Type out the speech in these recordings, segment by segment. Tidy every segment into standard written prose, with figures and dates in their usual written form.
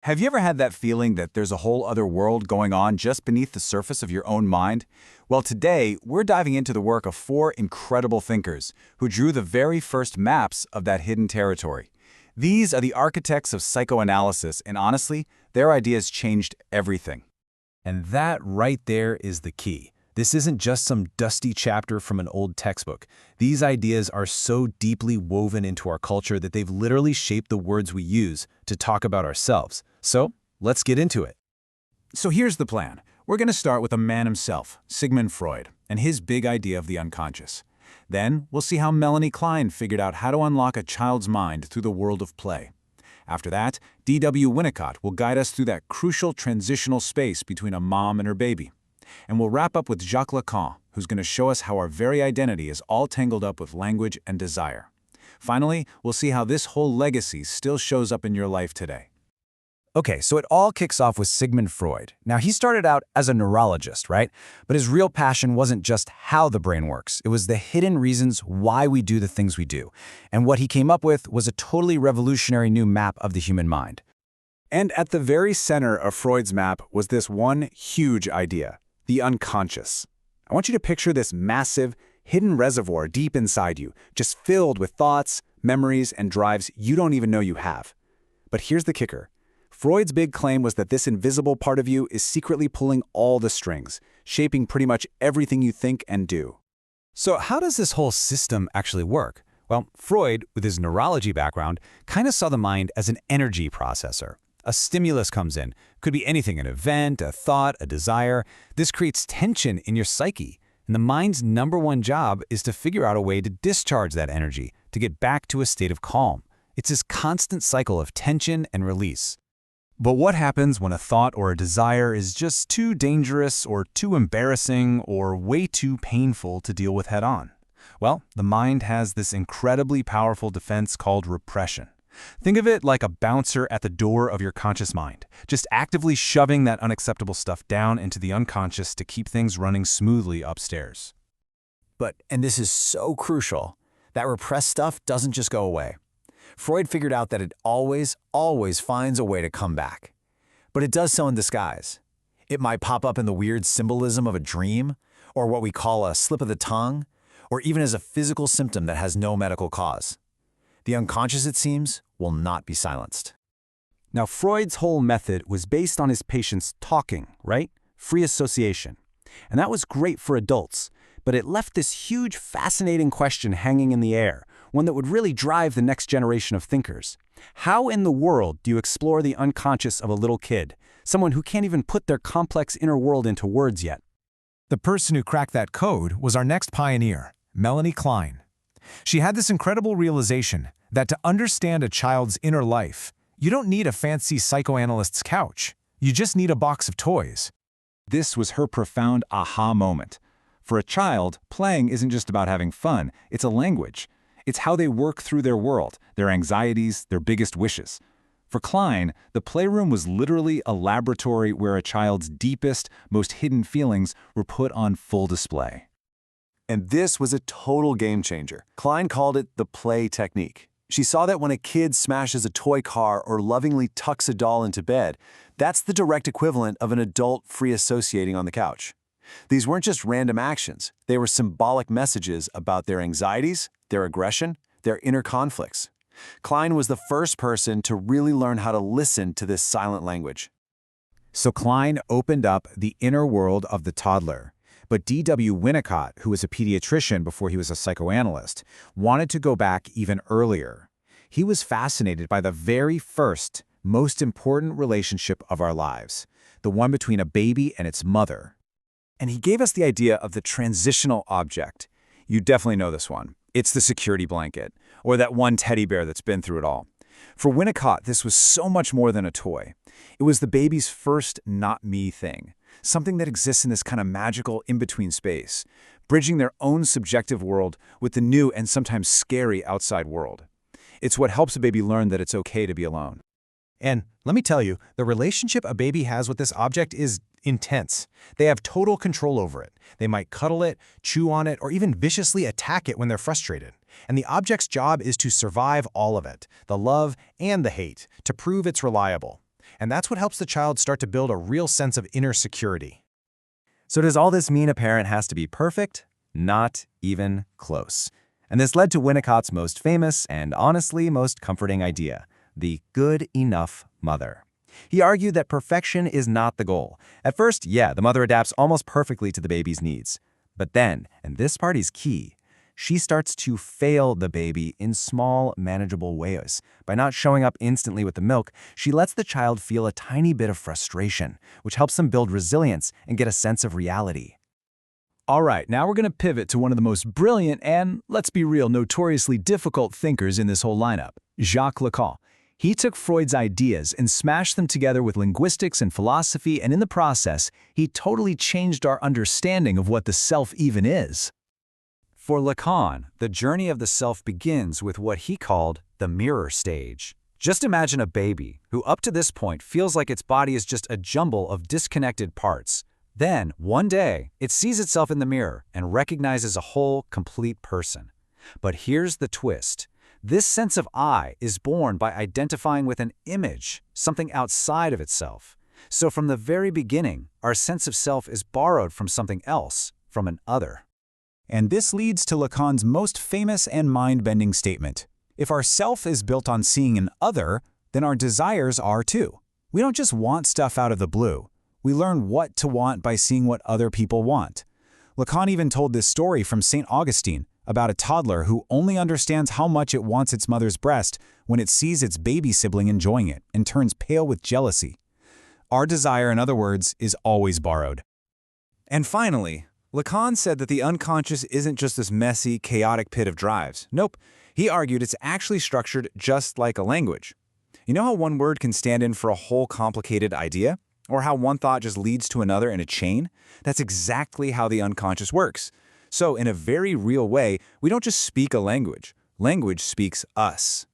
Have you ever had that feeling that there's a whole other world going on just beneath the surface of your own mind? Well, today, we're diving into the work of four incredible thinkers who drew the very first maps of that hidden territory. These are the architects of psychoanalysis, and honestly, their ideas changed everything. And that right there is the key. This isn't just some dusty chapter from an old textbook. These ideas are so deeply woven into our culture that they've literally shaped the words we use to talk about ourselves. So, let's get into it. So here's the plan. We're going to start with a man himself, Sigmund Freud, and his big idea of the unconscious. Then, we'll see how Melanie Klein figured out how to unlock a child's mind through the world of play. After that, D.W. Winnicott will guide us through that crucial transitional space between a mom and her baby. And we'll wrap up with Jacques Lacan, who's going to show us how our very identity is all tangled up with language and desire. Finally, we'll see how this whole legacy still shows up in your life today. Okay, so it all kicks off with Sigmund Freud. Now, he started out as a neurologist, right? But his real passion wasn't just how the brain works. It was the hidden reasons why we do the things we do. And what he came up with was a totally revolutionary new map of the human mind. And at the very center of Freud's map was this one huge idea, the unconscious. I want you to picture this massive, hidden reservoir deep inside you, just filled with thoughts, memories, and drives you don't even know you have. But here's the kicker. Freud's big claim was that this invisible part of you is secretly pulling all the strings, shaping pretty much everything you think and do. So how does this whole system actually work? Well, Freud, with his neurology background, kind of saw the mind as an energy processor. A stimulus comes in. Could be anything, an event, a thought, a desire. This creates tension in your psyche. And the mind's number one job is to figure out a way to discharge that energy, to get back to a state of calm. It's this constant cycle of tension and release. But what happens when a thought or a desire is just too dangerous or too embarrassing or way too painful to deal with head-on? Well, the mind has this incredibly powerful defense called repression. Think of it like a bouncer at the door of your conscious mind, just actively shoving that unacceptable stuff down into the unconscious to keep things running smoothly upstairs. But, and this is so crucial, that repressed stuff doesn't just go away. Freud figured out that it always finds a way to come back. But it does so in disguise. It might pop up in the weird symbolism of a dream, or what we call a slip of the tongue, or even as a physical symptom that has no medical cause. The unconscious, it seems, will not be silenced. Now, Freud's whole method was based on his patients talking, right? Free association. And that was great for adults, but it left this huge, fascinating question hanging in the air, one that would really drive the next generation of thinkers. How in the world do you explore the unconscious of a little kid, someone who can't even put their complex inner world into words yet? The person who cracked that code was our next pioneer, Melanie Klein. She had this incredible realization that to understand a child's inner life, you don't need a fancy psychoanalyst's couch. You just need a box of toys. This was her profound aha moment. For a child, playing isn't just about having fun, it's a language. It's how they work through their world, their anxieties, their biggest wishes. For Klein, the playroom was literally a laboratory where a child's deepest, most hidden feelings were put on full display. And this was a total game changer. Klein called it the play technique. She saw that when a kid smashes a toy car or lovingly tucks a doll into bed, that's the direct equivalent of an adult free associating on the couch. These weren't just random actions. They were symbolic messages about their anxieties, their aggression, their inner conflicts. Klein was the first person to really learn how to listen to this silent language. So Klein opened up the inner world of the toddler. But D.W. Winnicott, who was a pediatrician before he was a psychoanalyst, wanted to go back even earlier. He was fascinated by the very first, most important relationship of our lives, the one between a baby and its mother. And he gave us the idea of the transitional object. You definitely know this one. It's the security blanket, or that one teddy bear that's been through it all. For Winnicott, this was so much more than a toy. It was the baby's first not-me thing, something that exists in this kind of magical in-between space, bridging their own subjective world with the new and sometimes scary outside world. It's what helps a baby learn that it's okay to be alone. And let me tell you, the relationship a baby has with this object is intense. They have total control over it. They might cuddle it, chew on it, or even viciously attack it when they're frustrated. And the object's job is to survive all of it, the love and the hate, to prove it's reliable. And that's what helps the child start to build a real sense of inner security. So does all this mean a parent has to be perfect? Not even close. And this led to Winnicott's most famous and honestly most comforting idea, the good enough mother. He argued that perfection is not the goal. At first, yeah, the mother adapts almost perfectly to the baby's needs. But then, and this part is key, she starts to fail the baby in small, manageable ways. By not showing up instantly with the milk, she lets the child feel a tiny bit of frustration, which helps them build resilience and get a sense of reality. All right, now we're going to pivot to one of the most brilliant and, let's be real, notoriously difficult thinkers in this whole lineup, Jacques Lacan. He took Freud's ideas and smashed them together with linguistics and philosophy, and in the process, he totally changed our understanding of what the self even is. For Lacan, the journey of the self begins with what he called the mirror stage. Just imagine a baby who up to this point feels like its body is just a jumble of disconnected parts. Then, one day, it sees itself in the mirror and recognizes a whole, complete person. But here's the twist. This sense of I is born by identifying with an image, something outside of itself. So from the very beginning, our sense of self is borrowed from something else, from an other. And this leads to Lacan's most famous and mind-bending statement. If our self is built on seeing an other, then our desires are too. We don't just want stuff out of the blue. We learn what to want by seeing what other people want. Lacan even told this story from St. Augustine about a toddler who only understands how much it wants its mother's breast when it sees its baby sibling enjoying it and turns pale with jealousy. Our desire, in other words, is always borrowed. And finally, Lacan said that the unconscious isn't just this messy, chaotic pit of drives. Nope, he argued it's actually structured just like a language. You know how one word can stand in for a whole complicated idea? Or how one thought just leads to another in a chain? That's exactly how the unconscious works. So in a very real way, we don't just speak a language. Language speaks us.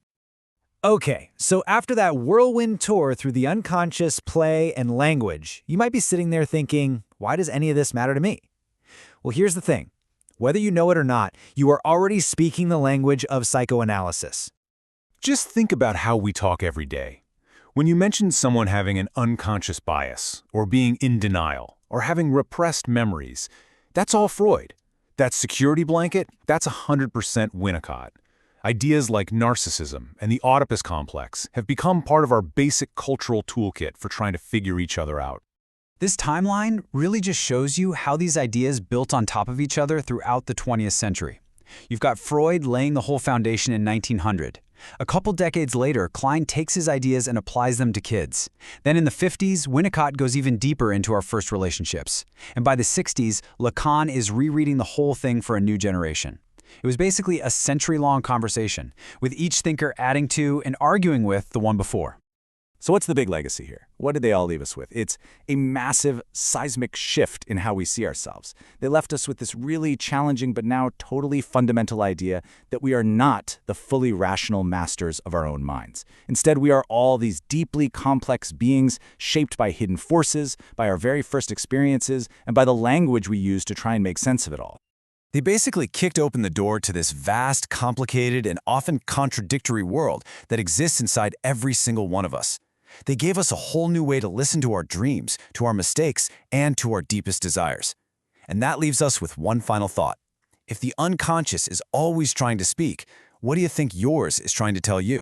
Okay, so after that whirlwind tour through the unconscious, play, and language, you might be sitting there thinking, why does any of this matter to me? Well, here's the thing. Whether you know it or not, you are already speaking the language of psychoanalysis. Just think about how we talk every day. When you mention someone having an unconscious bias, or being in denial, or having repressed memories, that's all Freud. That security blanket, that's 100% Winnicott. Ideas like narcissism and the Oedipus complex have become part of our basic cultural toolkit for trying to figure each other out. This timeline really just shows you how these ideas built on top of each other throughout the 20th century. You've got Freud laying the whole foundation in 1900. A couple decades later, Klein takes his ideas and applies them to kids. Then in the 50s, Winnicott goes even deeper into our first relationships. And by the 60s, Lacan is rereading the whole thing for a new generation. It was basically a century-long conversation, with each thinker adding to and arguing with the one before. So what's the big legacy here? What did they all leave us with? It's a massive, seismic shift in how we see ourselves. They left us with this really challenging but now totally fundamental idea that we are not the fully rational masters of our own minds. Instead, we are all these deeply complex beings shaped by hidden forces, by our very first experiences, and by the language we use to try and make sense of it all. They basically kicked open the door to this vast, complicated, and often contradictory world that exists inside every single one of us. They gave us a whole new way to listen to our dreams, to our mistakes, and to our deepest desires. And that leaves us with one final thought. If the unconscious is always trying to speak, what do you think yours is trying to tell you?